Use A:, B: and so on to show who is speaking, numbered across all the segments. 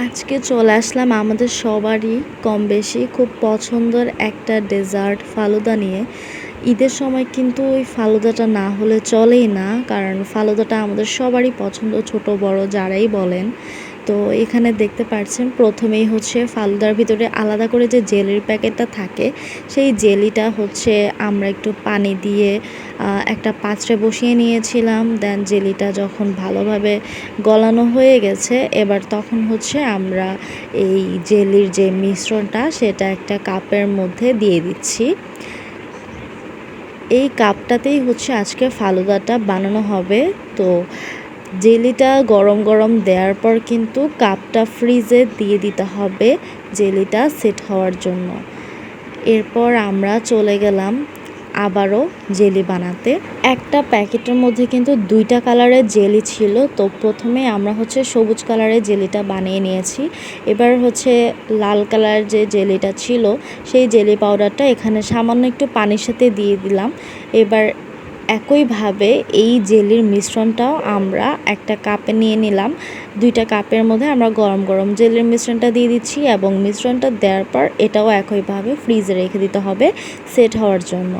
A: আজকে চলে আসলাম আমাদের সবারই কম বেশি খুব পছন্দের একটা ডেজার্ট ফালুদা নিয়ে। ঈদের সময় কিন্তু ওই ফালুদাটা না হলে চলেই না, কারণ ফালুদাটা আমাদের সবারই পছন্দ, ছোট বড় যারাই বলেন। তো এখানে দেখতে পাচ্ছেন প্রথমেই হচ্ছে ফালুদার ভিতরে আলাদা করে যে জেলির প্যাকেটটা থাকে, সেই জেলিটা হচ্ছে আমরা একটু পানি দিয়ে একটা পাত্রে বসিয়ে নিয়েছিলাম। দেন জেলিটা যখন ভালোভাবে গলানো হয়ে গেছে, এবার তখন হচ্ছে আমরা এই জেলির যে মিশ্রণটা সেটা একটা কাপের মধ্যে দিয়ে দিচ্ছি। এই কাপটাতেই হচ্ছে আজকে ফালুদাটা বানানো হবে। তো জেলিটা গরম গরম দেওয়ার পর কিন্তু কাপটা ফ্রিজে দিয়ে দিতে হবে জেলিটা সেট হওয়ার জন্য। এরপর আমরা চলে গেলাম আবারও জেলি বানাতে। একটা প্যাকেটের মধ্যে কিন্তু দুইটা কালারের জেলি ছিল। তো প্রথমে আমরা হচ্ছে সবুজ কালারের জেলিটা বানিয়ে নিয়েছি। এবার হচ্ছে লাল কালার যে জেলিটা ছিল সেই জেলি পাউডারটা এখানে সামান্য একটু পানির সাথে দিয়ে দিলাম। এবার একইভাবে এই জেলির মিশ্রণটাও আমরা একটা কাপে নিয়ে নিলাম। দুইটা কাপের মধ্যে আমরা গরম গরম জেলির মিশ্রণটা দিয়ে দিচ্ছি এবং মিশ্রণটা দেওয়ার পর এটাও একইভাবে ফ্রিজে রেখে দিতে হবে সেট হওয়ার জন্য।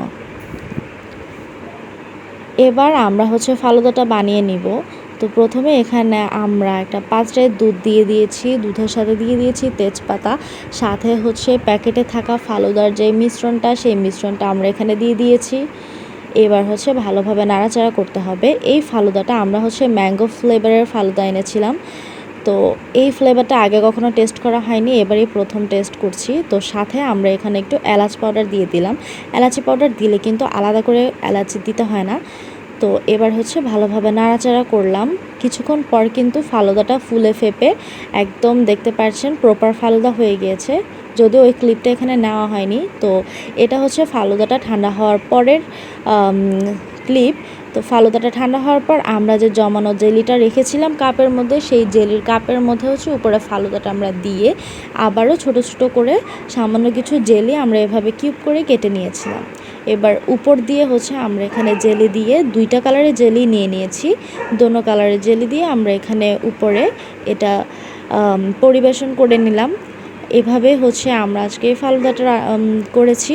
A: এবার আমরা হচ্ছে ফালুদাটা বানিয়ে নিব। তো প্রথমে এখানে আমরা একটা পাত্রে দুধ দিয়ে দিয়েছি, দুধের সাথে দিয়ে দিয়েছি তেজপাতা, সাথে হচ্ছে প্যাকেটে থাকা ফালুদার যে মিশ্রণটা সেই মিশ্রণটা আমরা এখানে দিয়ে দিয়েছি। এবার হচ্ছে ভালোভাবে নাড়াচাড়া করতে হবে। এই ফালুদাটা আমরা হচ্ছে ম্যাঙ্গো ফ্লেভারের ফালুদা এনেছিলাম। তো এই ফ্লেভারটা আগে কখনো টেস্ট করা হয়নি, এবারই প্রথম টেস্ট করছি। তো সাথে আমরা এখানে একটু এলাচ পাউডার দিয়ে দিলাম। এলাচি পাউডার দিলে কিন্তু আলাদা করে এলাচি দিতে হয় না। তো এবার হচ্ছে ভালোভাবে নাড়াচাড়া করলাম। কিছুক্ষণ পর কিন্তু ফালুদাটা ফুলে ফেপে একদম দেখতে পাচ্ছেন প্রপার ফালুদা হয়ে গিয়েছে, যদিও ওই ক্লিপটা এখানে নেওয়া হয়নি। তো এটা হচ্ছে ফালুদাটা ঠান্ডা হওয়ার পরের ক্লিপ। তো ফালুদাটা ঠান্ডা হওয়ার পর আমরা যে জমানো জেলিটা রেখেছিলাম কাপের মধ্যে, সেই জেলির কাপের মধ্যে হচ্ছে উপরে ফালুদাটা আমরা দিয়ে আবারও ছোট ছোট করে সামান্য কিছু জেলি আমরা এভাবে কিউব করে কেটে নিয়েছিলাম। এবার উপর দিয়ে হচ্ছে আমরা এখানে জেলি দিয়ে দুইটা কালারের জেলি নিয়ে নিয়েছি। দোনো কালারের জেলি দিয়ে আমরা এখানে উপরে এটা পরিবেশন করে নিলাম। এভাবে হচ্ছে আমরা আজকে ফালুদাটা করেছি।